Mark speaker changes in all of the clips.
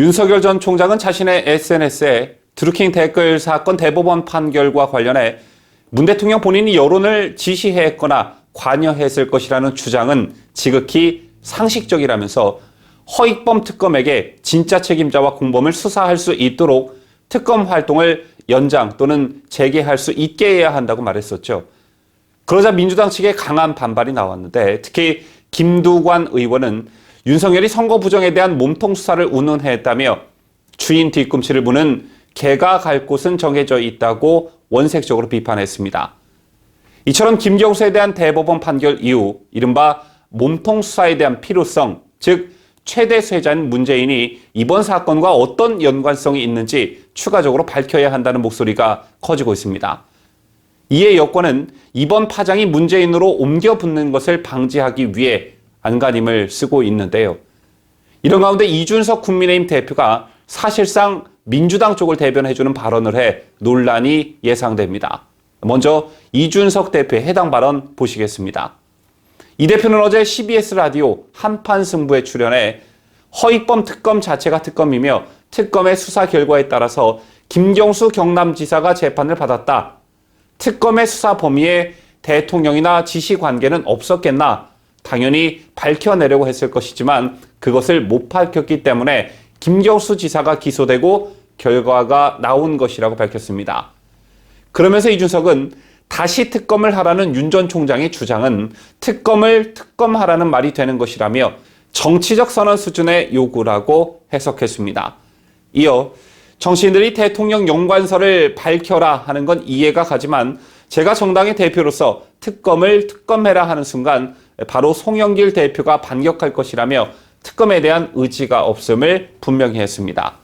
Speaker 1: 윤석열 전 총장은 자신의 SNS에 드루킹 댓글 사건 대법원 판결과 관련해 문 대통령 본인이 여론을 지시했거나 관여했을 것이라는 주장은 지극히 상식적이라면서 허익범 특검에게 진짜 책임자와 공범을 수사할 수 있도록 특검 활동을 연장 또는 재개할 수 있게 해야 한다고 말했었죠. 그러자 민주당 측에 강한 반발이 나왔는데 특히 김두관 의원은 윤석열이 선거 부정에 대한 몸통 수사를 운운했다며 주인 뒤꿈치를 무는 개가 갈 곳은 정해져 있다고 원색적으로 비판했습니다. 이처럼 김경수에 대한 대법원 판결 이후 이른바 몸통 수사에 대한 필요성, 즉 최대 수혜자인 문재인이 이번 사건과 어떤 연관성이 있는지 추가적으로 밝혀야 한다는 목소리가 커지고 있습니다. 이에 여권은 이번 파장이 문재인으로 옮겨 붙는 것을 방지하기 위해 안간힘을 쓰고 있는데요. 이런 가운데 이준석 국민의힘 대표가 사실상 민주당 쪽을 대변해주는 발언을 해 논란이 예상됩니다. 먼저 이준석 대표의 해당 발언 보시겠습니다. 이 대표는 어제 CBS 라디오 한판 승부에 출연해 허익범 특검 자체가 특검이며 특검의 수사 결과에 따라서 김경수 경남지사가 재판을 받았다. 특검의 수사 범위에 대통령이나 지시 관계는 없었겠나? 당연히 밝혀내려고 했을 것이지만 그것을 못 밝혔기 때문에 김경수 지사가 기소되고 결과가 나온 것이라고 밝혔습니다. 그러면서 이준석은 다시 특검을 하라는 윤 전 총장의 주장은 특검을 특검하라는 말이 되는 것이라며 정치적 선언 수준의 요구라고 해석했습니다. 이어 정치인들이 대통령 연관서를 밝혀라 하는 건 이해가 가지만 제가 정당의 대표로서 특검을 특검해라 하는 순간 바로 송영길 대표가 반격할 것이라며 특검에 대한 의지가 없음을 분명히 했습니다.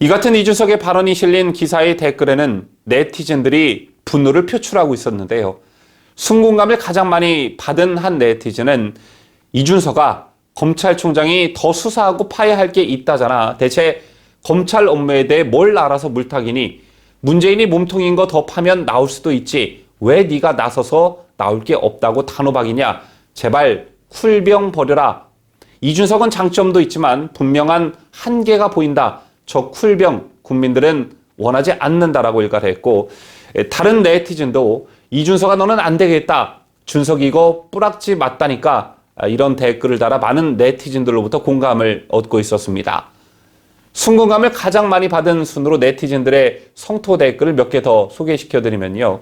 Speaker 1: 이 같은 이준석의 발언이 실린 기사의 댓글에는 네티즌들이 분노를 표출하고 있었는데요. 순공감을 가장 많이 받은 한 네티즌은 이준석아, 검찰총장이 더 수사하고 파야 할 게 있다잖아. 대체 검찰 업무에 대해 뭘 알아서 물타기니? 문재인이 몸통인 거 더 파면 나올 수도 있지. 왜 네가 나서서 나올 게 없다고 단호박이냐? 제발 쿨병 버려라. 이준석은 장점도 있지만 분명한 한계가 보인다. 저 쿨병 국민들은 원하지 않는다라고 일갈을 했고 다른 네티즌도 이준석아 너는 안 되겠다. 준석이 이거 뿌락지 맞다니까 이런 댓글을 달아 많은 네티즌들로부터 공감을 얻고 있었습니다. 순공감을 가장 많이 받은 순으로 네티즌들의 성토 댓글을 몇 개 더 소개시켜드리면요.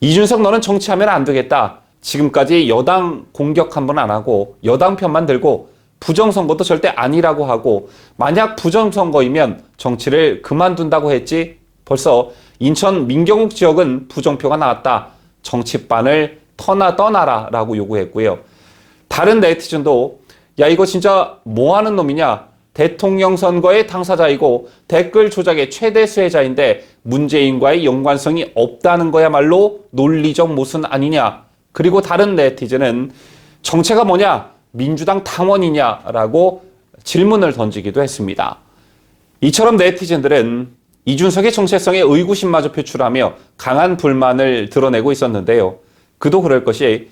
Speaker 1: 이준석 너는 정치하면 안 되겠다. 지금까지 여당 공격 한 번 안 하고 여당 편만 들고 부정선거도 절대 아니라고 하고 만약 부정선거이면 정치를 그만둔다고 했지. 벌써 인천 민경욱 지역은 부정표가 나왔다. 정치반을 떠나라 라고 요구했고요. 다른 네티즌도 야 이거 진짜 뭐하는 놈이냐. 대통령 선거의 당사자이고 댓글 조작의 최대 수혜자인데 문재인과의 연관성이 없다는 거야말로 논리적 모순 아니냐. 그리고 다른 네티즌은 정체가 뭐냐? 민주당 당원이냐라고 질문을 던지기도 했습니다. 이처럼 네티즌들은 이준석의 정체성에 의구심마저 표출하며 강한 불만을 드러내고 있었는데요. 그도 그럴 것이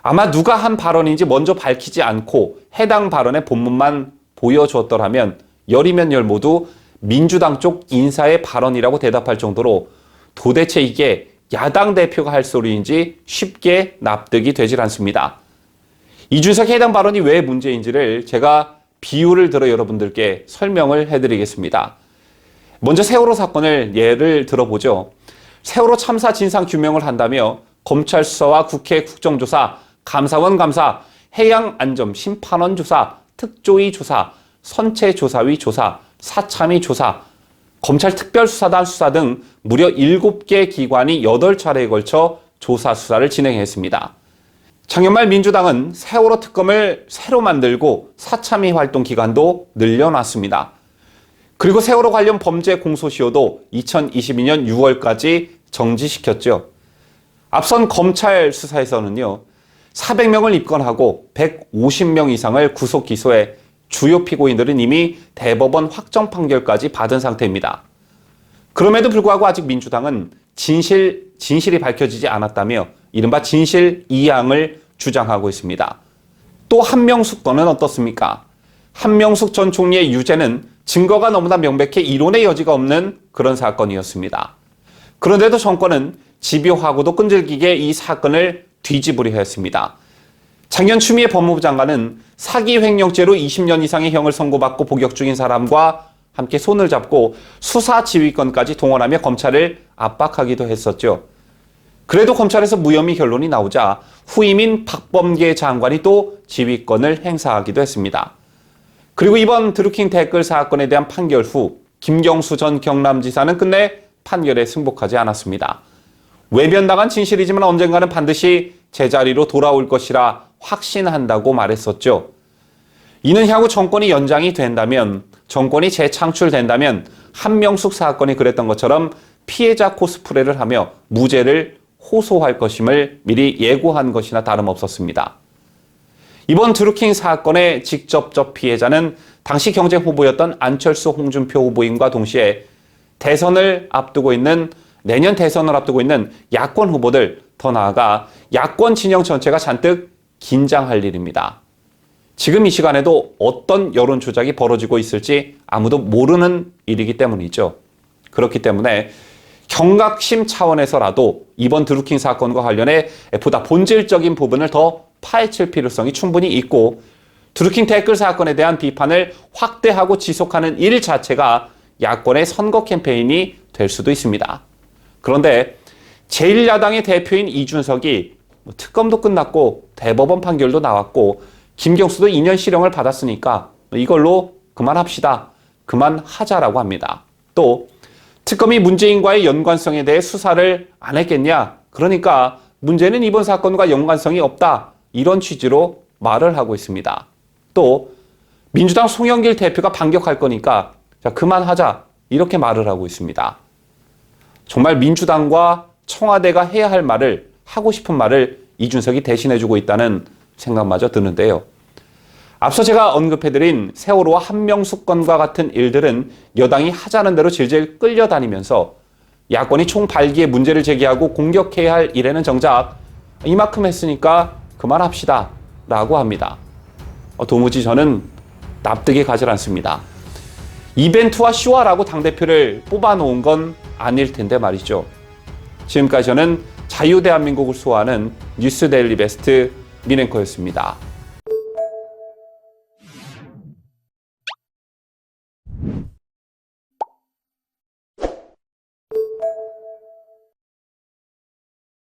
Speaker 1: 아마 누가 한 발언인지 먼저 밝히지 않고 해당 발언의 본문만 보여줬더라면 열이면 열 모두 민주당 쪽 인사의 발언이라고 대답할 정도로 도대체 이게 야당 대표가 할 소리인지 쉽게 납득이 되질 않습니다. 이준석의 해당 발언이 왜 문제인지를 제가 비유를 들어 여러분들께 설명을 해드리겠습니다. 먼저 세월호 사건을 예를 들어보죠. 세월호 참사 진상 규명을 한다며 검찰 수사와 국회 국정조사, 감사원 감사, 해양안전심판원 조사, 특조위 조사, 선체조사위 조사, 사참위 조사, 검찰 특별수사단 수사 등 무려 7개 기관이 8차례에 걸쳐 조사 수사를 진행했습니다. 작년 말 민주당은 세월호 특검을 새로 만들고 사참위 활동 기간도 늘려놨습니다. 그리고 세월호 관련 범죄 공소시효도 2022년 6월까지 정지시켰죠. 앞선 검찰 수사에서는요. 400명을 입건하고 150명 이상을 구속 기소해 주요 피고인들은 이미 대법원 확정 판결까지 받은 상태입니다. 그럼에도 불구하고 아직 민주당은 진실이 밝혀지지 않았다며 이른바 진실 이양을 주장하고 있습니다. 또 한명숙 건은 어떻습니까? 한명숙 전 총리의 유죄는 증거가 너무나 명백해 이론의 여지가 없는 그런 사건이었습니다. 그런데도 정권은 집요하고도 끈질기게 이 사건을 뒤집으려 했습니다. 작년 추미애 법무부 장관은 사기 횡령죄로 20년 이상의 형을 선고받고 복역 중인 사람과 함께 손을 잡고 수사 지휘권까지 동원하며 검찰을 압박하기도 했었죠. 그래도 검찰에서 무혐의 결론이 나오자 후임인 박범계 장관이 또 지휘권을 행사하기도 했습니다. 그리고 이번 드루킹 댓글 사건에 대한 판결 후 김경수 전 경남지사는 끝내 판결에 승복하지 않았습니다. 외면당한 진실이지만 언젠가는 반드시 제자리로 돌아올 것이라 확신한다고 말했었죠. 이는 향후 정권이 연장이 된다면, 정권이 재창출된다면 한명숙 사건이 그랬던 것처럼 피해자 코스프레를 하며 무죄를 호소할 것임을 미리 예고한 것이나 다름없었습니다. 이번 드루킹 사건의 직접적 피해자는 당시 경쟁 후보였던 안철수 홍준표 후보임과 동시에 내년 대선을 앞두고 있는 야권 후보들, 더 나아가 야권 진영 전체가 잔뜩 긴장할 일입니다. 지금 이 시간에도 어떤 여론 조작이 벌어지고 있을지 아무도 모르는 일이기 때문이죠. 그렇기 때문에 경각심 차원에서라도 이번 드루킹 사건과 관련해 보다 본질적인 부분을 더 파헤칠 필요성이 충분히 있고, 드루킹 댓글 사건에 대한 비판을 확대하고 지속하는 일 자체가 야권의 선거 캠페인이 될 수도 있습니다. 그런데 제1야당의 대표인 이준석이 특검도 끝났고 대법원 판결도 나왔고 김경수도 2년 실형을 받았으니까 이걸로 그만합시다, 그만하자라고 합니다. 또 특검이 문재인과의 연관성에 대해 수사를 안 했겠냐, 그러니까 문제는 이번 사건과 연관성이 없다, 이런 취지로 말을 하고 있습니다. 또 민주당 송영길 대표가 반격할 거니까 자, 그만하자, 이렇게 말을 하고 있습니다. 정말 민주당과 청와대가 해야 할 말을, 하고 싶은 말을 이준석이 대신해주고 있다는 생각마저 드는데요. 앞서 제가 언급해드린 세월호와 한명숙 건과 같은 일들은 여당이 하자는 대로 질질 끌려다니면서 야권이 총발기에 문제를 제기하고 공격해야 할 일에는 정작 이만큼 했으니까 그만합시다 라고 합니다. 도무지 저는 납득이 가지 않습니다. 이벤트와 쇼하라고 당대표를 뽑아놓은 건 아닐 텐데 말이죠. 지금까지 저는 자유대한민국을 수호하는 뉴스데일리 베스트 민앵커였습니다.